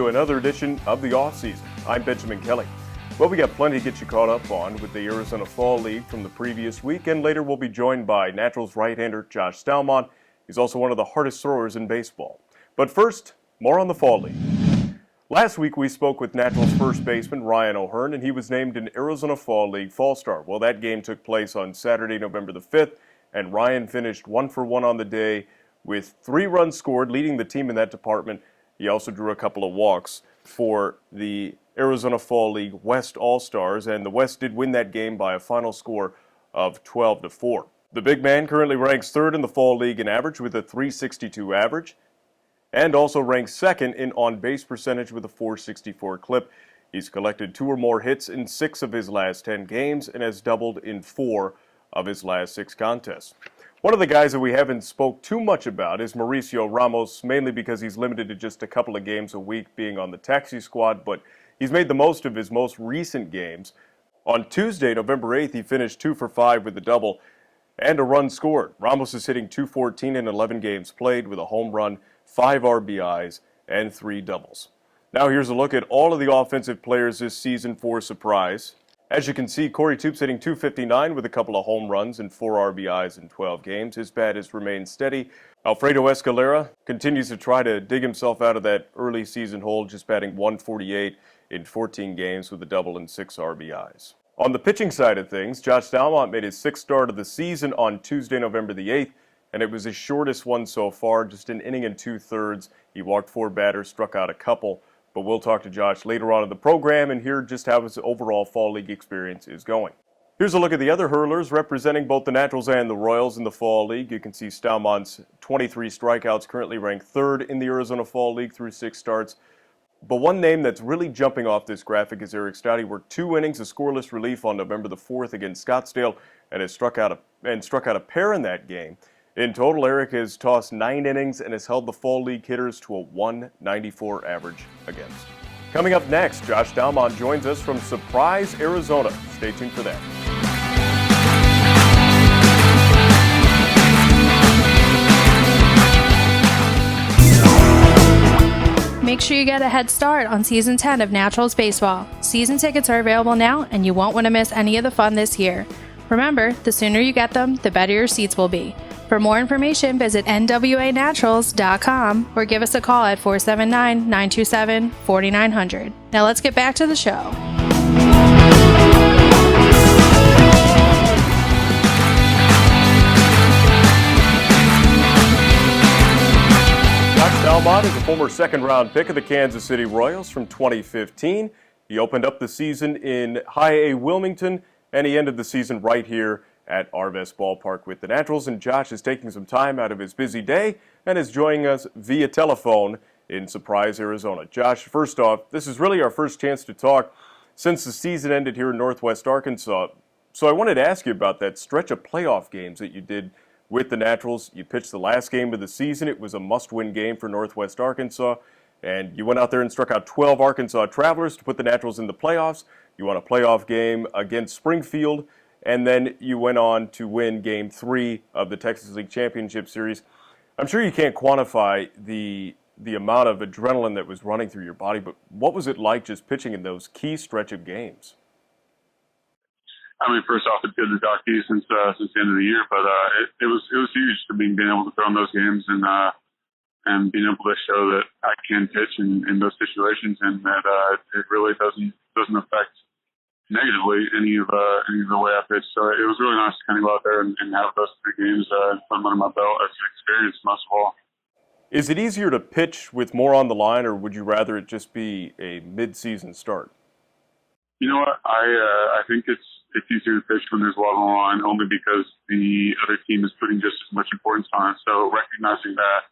to another edition of the Offseason. I'm Benjamin Kelly. Well, we got plenty to get you caught up on with the Arizona Fall League from the previous week, and later we'll be joined by Naturals right-hander Josh Staumont. He's also one of the hardest throwers in baseball. But first, more on the Fall League. Last week we spoke with Naturals first baseman Ryan O'Hearn, and he was named an Arizona Fall League Fall-Star. Well, that game took place on Saturday, November the 5th, and Ryan finished 1-for-1 on the day with 3 runs scored, leading the team in that department. He also drew a couple of walks for the Arizona Fall League West All-Stars, and the West did win that game by a final score of 12-4. The big man currently ranks 3rd in the Fall League in average with a .362 average, and also ranks 2nd in on-base percentage with a .464 clip. He's collected 2 or more hits in 6 of his last 10 games and has doubled in 4 of his last 6 contests. One of the guys that we haven't spoke too much about is Mauricio Ramos, mainly because he's limited to just a couple of games a week being on the taxi squad, but he's made the most of his most recent games. On Tuesday, November 8th, he finished 2 for 5 with a double and a run scored. Ramos is hitting .214 in 11 games played with a home run, 5 RBIs, and 3 doubles. Now here's a look at all of the offensive players this season for Surprise. As you can see, Corey Toop's hitting .259 with a couple of home runs and 4 RBIs in 12 games. His bat has remained steady. Alfredo Escalera continues to try to dig himself out of that early season hole, just batting .148 in 14 games with a double and 6 RBIs. On the pitching side of things, Josh Staumont made his 6th start of the season on Tuesday, November the 8th, and it was his shortest one so far, just an inning and 2/3. He walked 4 batters, struck out a couple. But we'll talk to Josh later on in the program and hear just how his overall Fall League experience is going. Here's a look at the other hurlers representing both the Naturals and the Royals in the Fall League. You can see Staumont's 23 strikeouts, currently ranked 3rd in the Arizona Fall League through 6 starts. But one name that's really jumping off this graphic is Eric Stout. He worked 2 innings of scoreless relief on November the 4th against Scottsdale and has struck out a pair in that game. In total, Eric has tossed 9 innings and has held the Fall League hitters to a .194 average against. Coming up next, Josh Staumont joins us from Surprise, Arizona. Stay tuned for that. Make sure you get a head start on Season 10 of Naturals Baseball. Season tickets are available now, and you won't want to miss any of the fun this year. Remember, the sooner you get them, the better your seats will be. For more information, visit nwanaturals.com or give us a call at 479-927-4900. Now let's get back to the show. Josh Staumont is a former 2nd-round pick of the Kansas City Royals from 2015. He opened up the season in High A Wilmington, and he ended the season right here at Arvest Ballpark with the Naturals. And Josh is taking some time out of his busy day and is joining us via telephone in Surprise, Arizona. Josh, first off, this is really our first chance to talk since the season ended here in Northwest Arkansas. So I wanted to ask you about that stretch of playoff games that you did with the Naturals. You pitched the last game of the season. It was a must-win game for Northwest Arkansas. And you went out there and struck out 12 Arkansas Travelers to put the Naturals in the playoffs. You won a playoff game against Springfield. And then you went on to win Game 3 of the Texas League Championship Series. I'm sure you can't quantify the amount of adrenaline that was running through your body, but what was it like just pitching in those key stretch of games? I mean, first off, it's good to talk to you since the end of the year, but it was huge to being able to throw in those games and being able to show that I can pitch in those situations and that it really doesn't affect negatively any of the way I pitched. So it was really nice to kind of go out there and have those 3 games put them under my belt as an experience most of all. Is it easier to pitch with more on the line, or would you rather it just be a mid-season start? You know what? I think it's easier to pitch when there's a lot on the line, only because the other team is putting just as much importance on it. So recognizing that,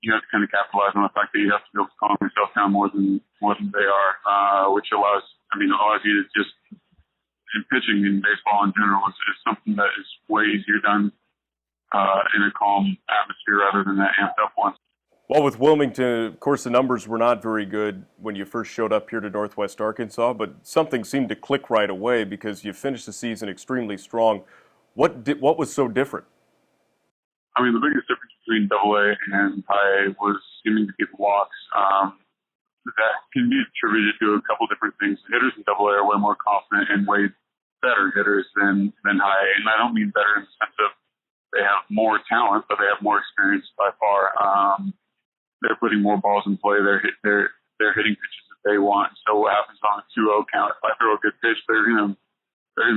you have to kind of capitalize on the fact that you have to be able to calm yourself down more than they are, which allows you to just, in pitching in baseball in general is something that is way easier done in a calm atmosphere rather than that amped up one. Well, with Wilmington, of course, the numbers were not very good when you first showed up here to Northwest Arkansas, but something seemed to click right away because you finished the season extremely strong. What was so different? I mean, the biggest difference between AA and high A was seeming to get walks. That can be attributed to a couple different things. Hitters in AA are way more confident and way better hitters than high A. And I don't mean better in the sense of they have more talent, but they have more experience by far. They're putting more balls in play. They're hitting pitches that they want. So what happens on a 2-0 count? If I throw a good pitch, they're gonna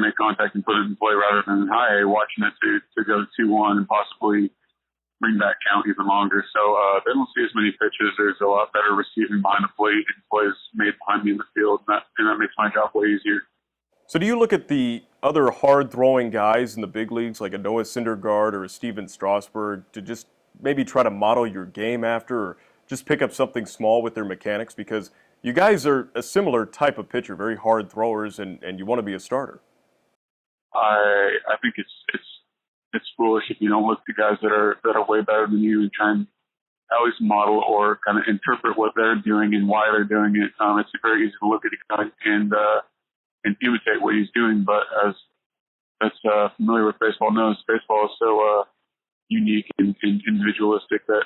make contact and put it in play rather than in high A, watching it to go 2-1 and possibly bring that count even longer. So they don't see as many pitches. There's a lot better receiving behind the plate and plays made behind me in the field, and that makes my job way easier. So do you look at the other hard-throwing guys in the big leagues, like a Noah Syndergaard or a Steven Strasburg, to just maybe try to model your game after, or just pick up something small with their mechanics? Because you guys are a similar type of pitcher, very hard throwers, and you want to be a starter. I think it's foolish if you don't look to guys that are way better than you and try and at least model or kind of interpret what they're doing and why they're doing it. It's very easy to look at a guy and imitate what he's doing, but as that's familiar with baseball knows, baseball is so unique and individualistic that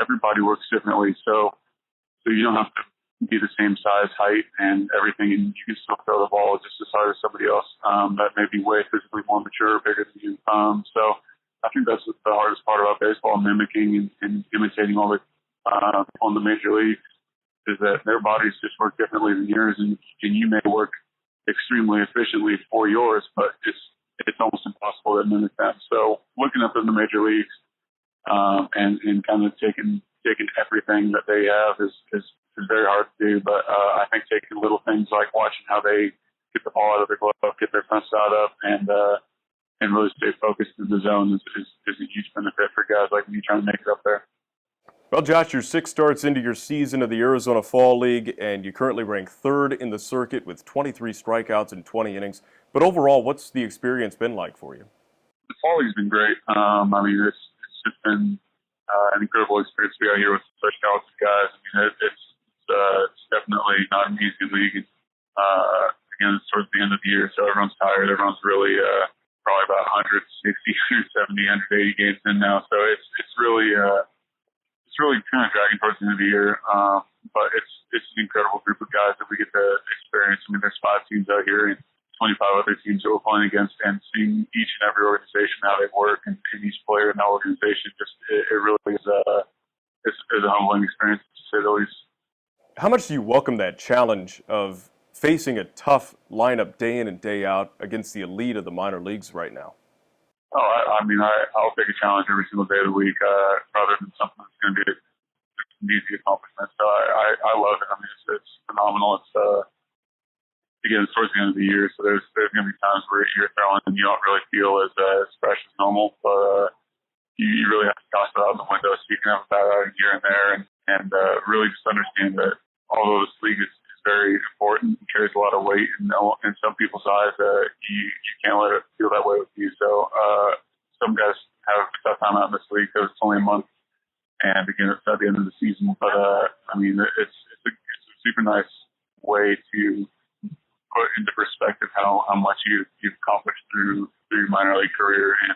everybody works differently. So you don't have to be the same size, height, and everything, and you can still throw the ball just as hard as somebody else that may be way physically more mature or bigger than you. So I think that's the hardest part about baseball, mimicking and imitating all the on the major leagues, is that their bodies just work differently than yours, and you may work extremely efficiently for yours, but it's almost impossible to mimic that. So looking up in the major leagues and kind of taking everything that they have is very hard to do, but I think taking little things like watching how they get the ball out of their glove, get their front side up, and really stay focused in the zone is a huge benefit for guys like me trying to make it up there. Well, Josh, you're 6 starts into your season of the Arizona Fall League, and you currently rank 3rd in the circuit with 23 strikeouts in 20 innings. But overall, what's the experience been like for you? The Fall League's been great. I mean, it's just been an incredible experience to be out here with such talented guys. I mean, it's definitely not an easy league. Again, it's towards the end of the year, so everyone's tired. Everyone's really probably about 160, 170, 180 games in now. So it's really kind of dragging towards the end of the year. But it's an incredible group of guys that we get to experience. I mean, there's 5 teams out here and 25 other teams that we're playing against, and seeing each and every organization, how they work, and each player in that organization, it really is a humbling experience, to say the least. How much do you welcome that challenge of facing a tough lineup day in and day out against the elite of the minor leagues right now? Oh, I mean, I'll take a challenge every single day of the week, rather than something that's going to be an easy accomplishment. So I love it. I mean, it's phenomenal. It's again, it's towards the end of the year, so there's going to be times where you're throwing and you don't really feel as fresh as normal, but you really have to toss it out the window so you can have a bad outing here and there, and really just understand that although this league is very important and carries a lot of weight in some people's eyes, you can't let it feel that way with you. So some guys have a tough time out in this league because it's only a month, and again, it's at the end of the season. But I mean, it's a super nice way to put into perspective how much you've accomplished through your minor league career and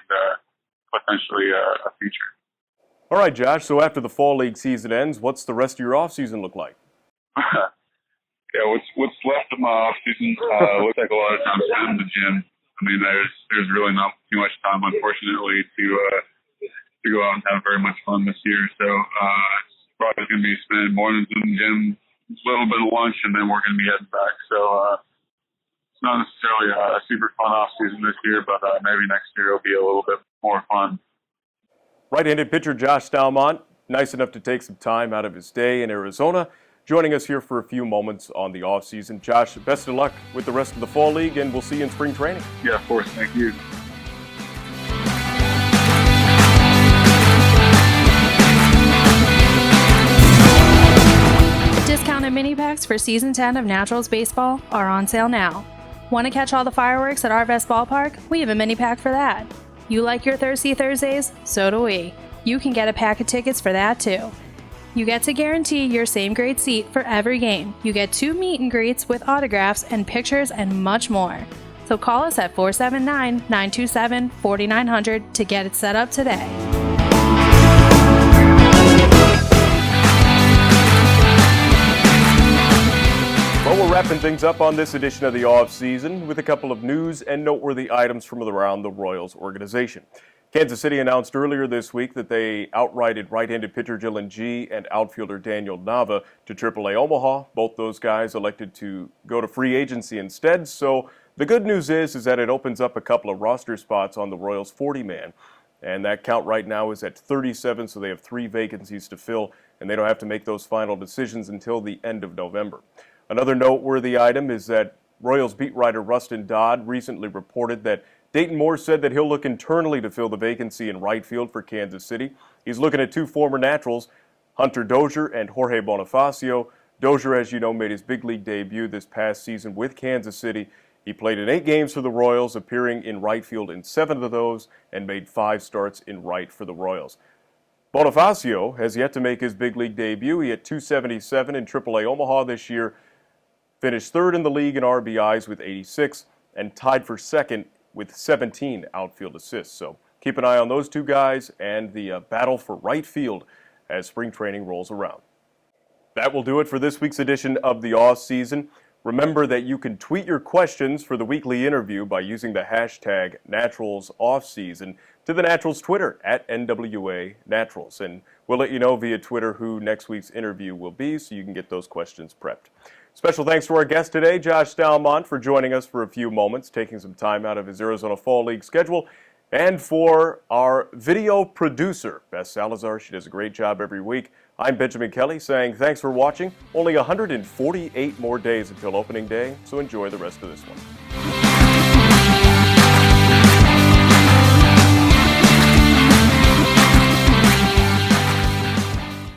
potentially a future. All right, Josh, so after the Fall League season ends, what's the rest of your offseason look like? Yeah, what's left of my offseason looks like a lot of time spent in the gym. I mean, there's really not too much time, unfortunately, to go out and have very much fun this year. So it's probably going to be spending mornings in the gym, a little bit of lunch, and then we're going to be heading back. So it's not necessarily a super fun offseason this year, but maybe next year it'll be a little bit more fun. Right-handed pitcher Josh Staumont, nice enough to take some time out of his day in Arizona, joining us here for a few moments on the offseason. Josh, best of luck with the rest of the Fall League, and we'll see you in spring training. Yeah, of course. Thank you. Discounted mini packs for Season 10 of Naturals Baseball are on sale now. Want to catch all the fireworks at our Best Ballpark? We have a mini pack for that. You like your Thirsty Thursdays? So do we. You can get a pack of tickets for that too. You get to guarantee your same grade seat for every game. You get 2 meet and greets with autographs and pictures and much more. So call us at 479-927-4900 to get it set up today. Wrapping things up on this edition of the offseason with a couple of news and noteworthy items from around the Royals organization. Kansas City announced earlier this week that they outrighted right-handed pitcher Dylan Gee and outfielder Daniel Nava to AAA Omaha. Both those guys elected to go to free agency instead. So the good news is that it opens up a couple of roster spots on the Royals 40-man. And that count right now is at 37, so they have 3 vacancies to fill, and they don't have to make those final decisions until the end of November. Another noteworthy item is that Royals beat writer Rustin Dodd recently reported that Dayton Moore said that he'll look internally to fill the vacancy in right field for Kansas City. He's looking at 2 former Naturals, Hunter Dozier and Jorge Bonifacio. Dozier, as you know, made his big league debut this past season with Kansas City. He played in 8 games for the Royals, appearing in right field in 7 of those, and made 5 starts in right for the Royals. Bonifacio has yet to make his big league debut. He hit .277 in AAA Omaha this year, finished 3rd in the league in RBIs with 86, and tied for 2nd with 17 outfield assists. So keep an eye on those 2 guys and the battle for right field as spring training rolls around. That will do it for this week's edition of the Offseason. Remember that you can tweet your questions for the weekly interview by using the hashtag Naturals Offseason to the Naturals Twitter at NWA Naturals. And we'll let you know via Twitter who next week's interview will be so you can get those questions prepped. Special thanks to our guest today, Josh Staumont, for joining us for a few moments, taking some time out of his Arizona Fall League schedule. And for our video producer, Beth Salazar, she does a great job every week. I'm Benjamin Kelly saying thanks for watching. Only 148 more days until opening day, so enjoy the rest of this one.